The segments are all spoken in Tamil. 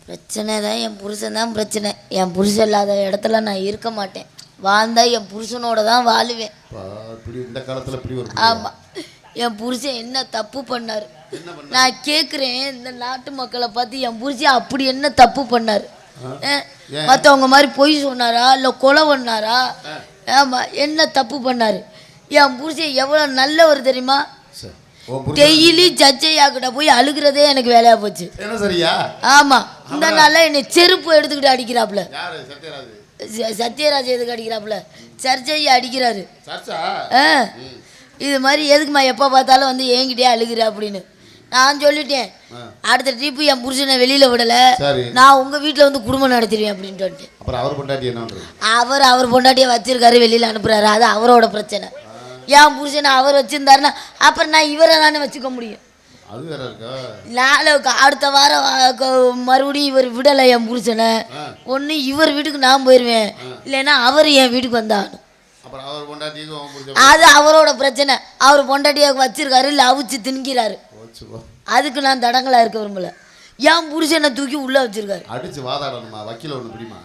பிரச்சனை தான், என் புருஷன் தான் பிரச்சனை. என் புருஷன் இல்லாத இடத்துல நான் இருக்க மாட்டேன். வாழ்ந்தா என் புருஷனோட தான் வாழுவேன். இந்த காலத்துல இப்படி ஒரு ஆமாம், என் புருஷன் என்ன தப்பு பண்ணார் நான் கேட்குறேன். இந்த நாட்டு மக்களை பார்த்து என் புருஷன் அப்படி என்ன தப்பு பண்ணார்? மற்றவங்க மாதிரி பொய் சொன்னாரா இல்லை கொலை பண்ணாரா? ஆமாம், என்ன தப்பு பண்ணார்? என் புருஷன் எவ்வளோ நல்லவர் தெரியுமா? டெய்லி ஜட்ஜையாக்கிட்ட போய் அழுகிறதே எனக்கு வேலையா போச்சு. ஆமாம், இந்த நாளில் என்னை செருப்பு எடுத்துக்கிட்டு அடிக்கிறாப்புல. சத்யராஜ் எதுக்கு அடிக்கிறாப்புல? சர்ச்சையை அடிக்கிறாரு. இது மாதிரி எதுக்குமா எப்போ பார்த்தாலும் வந்து என்கிட்டே அழுகிற அப்படின்னு நான் சொல்லிட்டேன். அடுத்த ட்ரிப்பு என் புருஷனை வெளியில விடல, நான் உங்க வீட்டில் வந்து குடும்பம் நடத்திடுவேன் அப்படின்ட்டு வந்துட்டேன். அவர் பொண்டாட்டியை வச்சிருக்காரு, வெளியில அனுப்புறாரு, அது அவரோட பிரச்சனை. என் புருஷனை அவர் வச்சிருந்தாருன்னா அப்புறம் நான் இவரை தானே வச்சுக்க முடியும். நாளைக்கு அடுத்த வாரம் மறுபடியும் இவர் விடலை என் புருஷனை, ஒன்று இவர் வீட்டுக்கு நான் போயிடுவேன், இல்லைன்னா அவர் என் வீட்டுக்கு வந்தாகணும். அது அவரோட பிரச்சனை. அவர் பொண்டாட்டியை வச்சிருக்காரு, இல்லை அவிச்சு தின்கிறாரு, அதுக்கு நான் தடங்களா இருக்க விரும்பல. என் புருஷனை தூக்கி உள்ள வச்சிருக்காரு. அடிச்சு வாதாடணுமா? வக்கீல ஒன்று பிடிமா?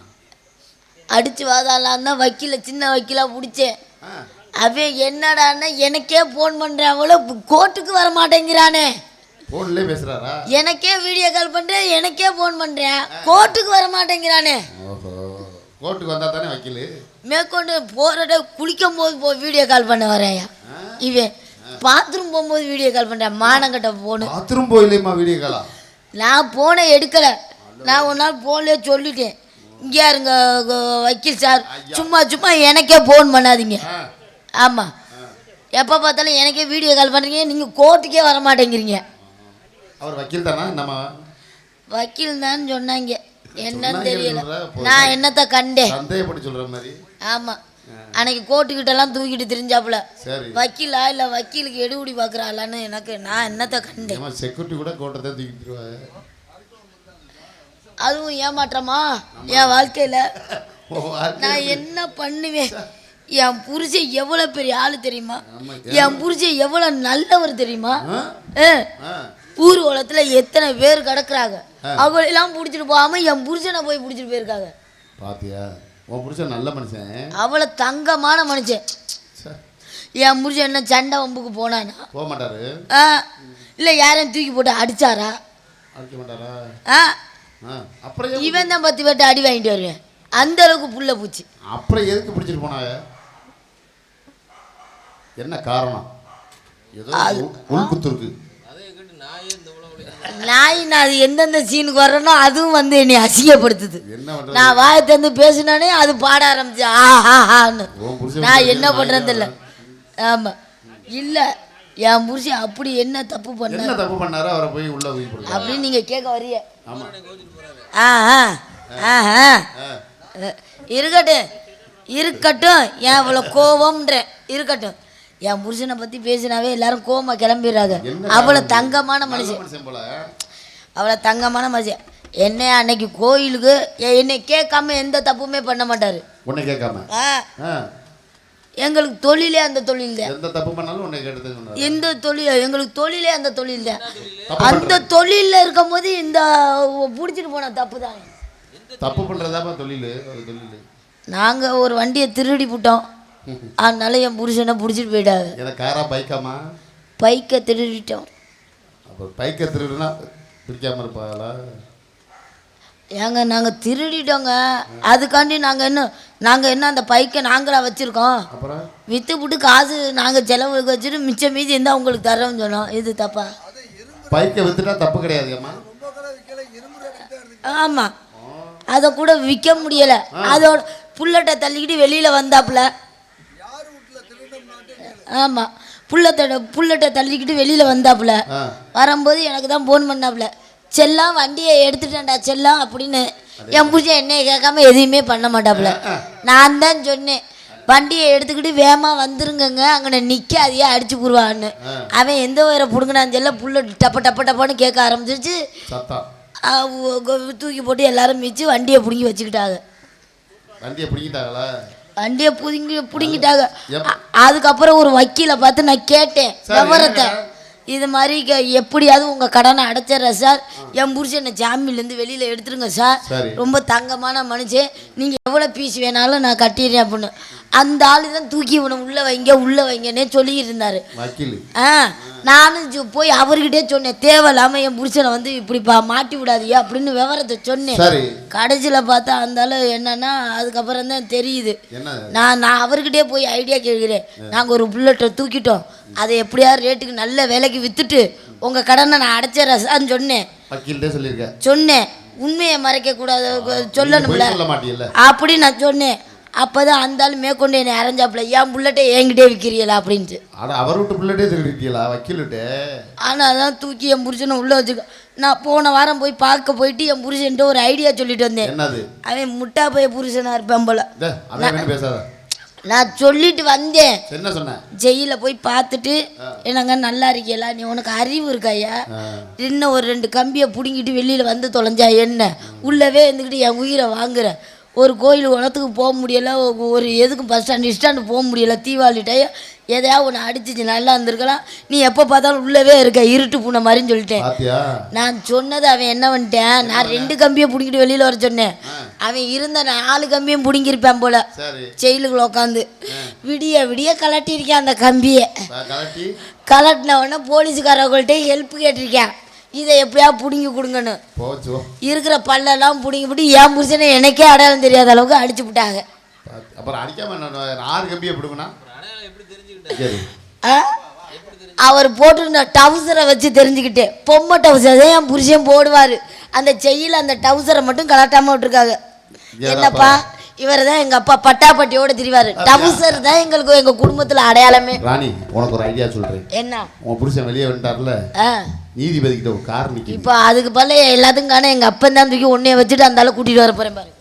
அடிச்சு வாதாடலாம் தான் வக்கீல சின்ன வக்கீலா பிடிச்சேன். அவன் என்னடான்னா எனக்கே போன் பண்றாங்களோ கோர்ட்டுக்கு வர மாட்டேங்கிறானே. போன்ல பேசுறாரா? எனக்கே வீடியோ கால் பண்றேன், எனக்கே போன் பண்றேன், கோர்ட்டுக்கு வர மாட்டேங்கிறானே. கோர்ட்டுக்கு வந்தா தானே வக்கீல். மேற்கொண்டு போறட குளிக்கும் போது வீடியோ கால் பண்ண வரேன். இவன் பாத்ரூம் போகும்போது வீடியோ கால் பண்ணுறேன். மானங்கட்ட போன பாத்ரூம் போயிலேமா வீடியோ காலா? நான் போனை எடுக்கலை. நான் ஒரு நாள் போன்லேயே சொல்லிட்டேன், இங்கே இருங்க வக்கீல் சார், சும்மா சும்மா எனக்கே ஃபோன் பண்ணாதீங்க. ஆமாம், எப்போ பார்த்தாலும் எனக்கே வீடியோ கால் பண்ணுறீங்க, நீங்கள் கோர்ட்டுக்கே வர மாட்டேங்கிறீங்க. அவர் வக்கீல் தானா? நம்ம வக்கீல் தான் சொன்னாங்க, என்னன்னு தெரியல. நான் என்னத்தை கண்டேன் சந்தேகப்பட்டு சொல்கிற மாதிரி. ஆமாம், அன்னைக்கு கோர்ட்டுக்கிட்டலாம் தூக்கிட்டு தெரிஞ்சாப்புல வக்கீலா இல்லை வக்கீலுக்கு எடுபடி பார்க்குறாளான்னு எனக்கு நான் என்னத்தை கண்டேன். செக்யூரிட்டி கூட கோர்ட்டை தூக்கிட்டுருவாங்க. அதுவும் ஏமாற்றமா என் வாழ்க்கையில்? நான் என்ன பண்ணுவேன்? என் புருஷன் எவ்வளோ பெரிய ஆள் தெரியுமா? என் புருஷன் எவ்வளோ நல்லவர் தெரியுமா? ஊர் உலகத்தில் எத்தனை பேர் கிடக்குறாங்க, அவங்களெல்லாம் பிடிச்சிட்டு போகாமல் என் புருஷனை போய் பிடிச்சிட்டு போயிருக்காங்க. பாத்தியா, உன் புருஷன் நல்ல மனுஷன், அவ்வளோ தங்கமான மனுஷன். என் புருஷன் என்ன சண்டை வம்புக்கு போனானா? போக மாட்டாரு. இல்லை யாரையும் தூக்கி போட்டு அடிச்சாரா? அடிக்க மாட்டாரா? அப்புறம் இவன் தான் 10 பேர்ட்ட அடி வாங்கிட்டு வருவேன், அந்த அளவுக்கு புள்ள பூச்சி. அப்புறம் எதுக்கு பிடிச்சிட்டு போனாங்க? என்ன காரணம்? உள்குத்துருக்கு நாய். நான் அது எந்தெந்த சீனுக்கு வர்றேனோ அதுவும் வந்து என்னை அசிங்கப்படுத்துது. நான் வாயை தந்து பேசினானே அது பாட ஆரம்பிச்சு ஆஹான்னு. நான் என்ன பண்ணுறது இல்லை. ஆமாம், இல்லை என் புருஷன் அப்படி என்ன தப்பு பண்ணாரு அவரை போய் உள்ள அப்படின்னு நீங்கள் கேட்க வரிய. இருக்கட்டும் இருக்கட்டும், ஏன் இவ்வளோ கோபம்ன்றேன். இருக்கட்டும், என் புருஷனை பற்றி பேசினாவே எல்லாரும் கோமா கிளம்பிடுறாங்க. அவ்வளோ தங்கமான மனுஷன், அவ்வளோ தங்கமான மனுஷன். என்ன அன்னைக்கு கோயிலுக்கு என்னை கேட்காம எந்த தப்புமே பண்ண மாட்டார். உன்னை கேட்காம எங்களுக்கு தொழிலே அந்த தொழில் தான். எந்த தப்பு பண்ணாலும் உன்னை கேட்டது. எந்த தொழில் எங்களுக்கு தொழிலே அந்த தொழில் தான். அந்த தொழிலில் இருக்கும் போது இந்த பிடிச்சிட்டு போன தப்பு தான். தப்பு பண்ணுறதாப்பா தொழில். நாங்கள் ஒரு வண்டியை திருடி போட்டோம், அதனால என் புருஷனை பிடிச்சிட்டு போயிட்டாங்க. எனக்கு காரா பைக்காமா? பைக்கை திருடிட்டோம். அப்போ பைக்கை திருடுனா பிடிக்காம இருப்பாங்களா? ஏங்க நாங்கள் திருடிட்டோங்க, அதுக்காண்டி நாங்கள் என்ன அந்த பைக்கை நாங்களா வச்சுருக்கோம், அப்புறம் விற்று போட்டு காசு நாங்கள் செலவுக்கு வச்சுட்டு மிச்சம் மீதி இருந்தால் உங்களுக்கு தரோம்னு சொன்னோம். இது தப்பா? பைக்கை விற்றுட்டா தப்பு கிடையாதுங்கம்மா. ஆமாம், அதை கூட விற்க முடியலை. அதோட புல்லட்டை தள்ளிக்கிட்டு வெளியில் வந்தாப்புல. ஆமாம், புல்லட்டை தள்ளிக்கிட்டு வெளியில் வந்தாப்புல. வரும்போது எனக்கு தான் ஃபோன் பண்ணாப்புல, செல்லாம் வண்டியை எடுத்துட்டேன்டா செல்லாம் அப்படின்னு. என் புருஷன் என்னைய கேட்காம எதையுமே பண்ண மாட்டாப்புல. நான் தான் சொன்னேன், வண்டியை எடுத்துக்கிட்டு வேகமாக வந்துருங்கங்க, அங்கே நிற்காதையே அடிச்சு போடுவான்னு. அவன் எந்த வயிறை பிடுங்கினான்னு சொல்ல புல்லட் டப்ப டப்ப டப்பான்னு கேட்க ஆரம்பிச்சிருச்சு. தூக்கி போட்டு எல்லாரும் மிச்சு வண்டியை பிடுங்கி வச்சுக்கிட்டாங்க. வண்டியை பிடிங்கிட்டாங்களா? வண்டியை பிடுங்கிட்டாங்க. அதுக்கப்புறம் ஒரு வக்கீலை பார்த்து நான் கேட்டேன் விவரத்தை. இது மாதிரி எப்படியாவது உங்கள் கடனை அடைச்சிட்றேன் சார். என் புருஷன் என்னை ஜாமீன்லேருந்து வெளியில் எடுத்துருங்க சார். சரி. ரொம்ப தங்கமான மனுஷன், நீங்கள் எவ்வளோ பீஸ் வேணாலும் நான் கட்டிடுறேன் அப்படின்னு. அந்த ஆளு தான் தூக்கி இவனை உள்ளே வைங்கன்னே சொல்லிக்கிட்டு இருந்தார் வக்கீல். நானும் போய் அவர்கிட்டே சொன்னேன், தேவையில்லாமல் என் புருஷனை வந்து இப்படி மாட்டி விடாதியா அப்படின்னு விவரத்தை சொன்னேன். கடைசியில் பார்த்தா அந்த ஆளு என்னன்னா அதுக்கப்புறம் தான் தெரியுது. நான் அவர்கிட்டே போய் ஐடியா கேட்குறேன். நாங்கள் ஒரு புல்லட்டை தூக்கிட்டோம், அதை எப்படியாவது ரேட்டுக்கு நல்ல விலைக்கு விற்றுட்டு உங்கள் கடனை நான் அடைச்சிட்றேன் சொன்னேன். சொன்னேன், உண்மையை மறைக்க கூடாது, சொல்லணும்ல அப்படி நான் சொன்னேன். அப்போதான் அந்த ஆள் மேற்கொண்டு என்னை அரைஞ்சாப்புல, என் புல்லட்டை என்கிட்டே விற்கிறீங்களா அப்படின்ட்டு. அவர் விட்டு புல்லட்டே திருடிட்டீங்களா வக்கீல்கிட்ட? ஆனால் அதான் தூக்கி என் புருஷனை உள்ளே வச்சுக்க. நான் போன வாரம் போய் பார்க்க போயிட்டு என் புருஷன்ட்டு ஒரு ஐடியா சொல்லிட்டு வந்தேன். என்னது? அவன் முட்டா போய் புருஷனாக இருப்பேன் போல. பேசாத. நான் சொல்லிட்டு வந்தேன். என்ன சொன்னேன்? ஜெயில போய் பார்த்துட்டு, என்னங்க நல்லா இருக்கீங்களா, நீ உனக்கு அறிவு இருக்காயா, இன்னும் ஒரு 2 கம்பியை பிடுங்கிட்டு வெளியில் வந்து தொலைஞ்சா என்ன, உள்ளவே இருந்துக்கிட்டு என் உயிரை வாங்குற, ஒரு கோயில் குளத்துக்கு போக முடியலை, ஒரு எதுக்கும் பஸ் ஸ்டாண்டு போக முடியலை, தீபாவளி டைம் எதையாவது ஒன்று அடிச்சிச்சு நல்லா இருந்திருக்கலாம், நீ எப்போ பார்த்தாலும் உள்ளவே இருக்க இருட்டு பூனை மாதிரின்னு சொல்லிட்டேன். நான் சொன்னது அவன் என்ன பண்ணிட்டேன், நான் 2 கம்பியை பிடிக்கிட்டு வெளியில் வர சொன்னேன். அவன் இருந்த 4 கம்பியும் பிடுங்கிருப்பேன் போல ஜெயிலுக்குள்ள உட்காந்து. விடிய கலட்டியிருக்கேன் அந்த கம்பியை. கலட்டின உடனே போலீஸுக்காரவங்கள்ட்ட ஹெல்ப் கேட்டிருக்கேன், இதை எப்படியா பிடுங்கி கொடுங்கன்னு. இருக்கிற பல்லெல்லாம் பிடுங்கி விட்டு என் புருஷனை எனக்கே அடையாளம் தெரியாத அளவுக்கு அடிச்சு விட்டாங்க. அவர் போட்டிருந்த டவுசரை வச்சு தெரிஞ்சுக்கிட்டேன், பொம்மை டவுசர் தான் என் புருஷன் போடுவார். அந்த செய்யல அந்த டவுசரை மட்டும் கலட்டாமல் விட்டுருக்காங்க. என்னப்பா, இவர் தான் எங்கள் அப்பா பட்டாப்பட்டியோட திரிவார். டவுசர் தான் எங்களுக்கு எங்கள் குடும்பத்தில் அடையாளமே. ராணி, உனக்கு ஒரு ஐடியா சொல்கிறேன். என்ன? உன் புருஷன் வெளியே வந்துட்டார்ல, நீதிபதி கிட்ட ஒரு கார் நிற்கும். இப்போ அதுக்கு பல எல்லாத்துக்கும் காண எங்கள் அப்பன் தான் தூக்கி உன்னைய வச்சுட்டு அந்த ஆளை கூட்டிகிட்டு வர போகிறேன் பாரு.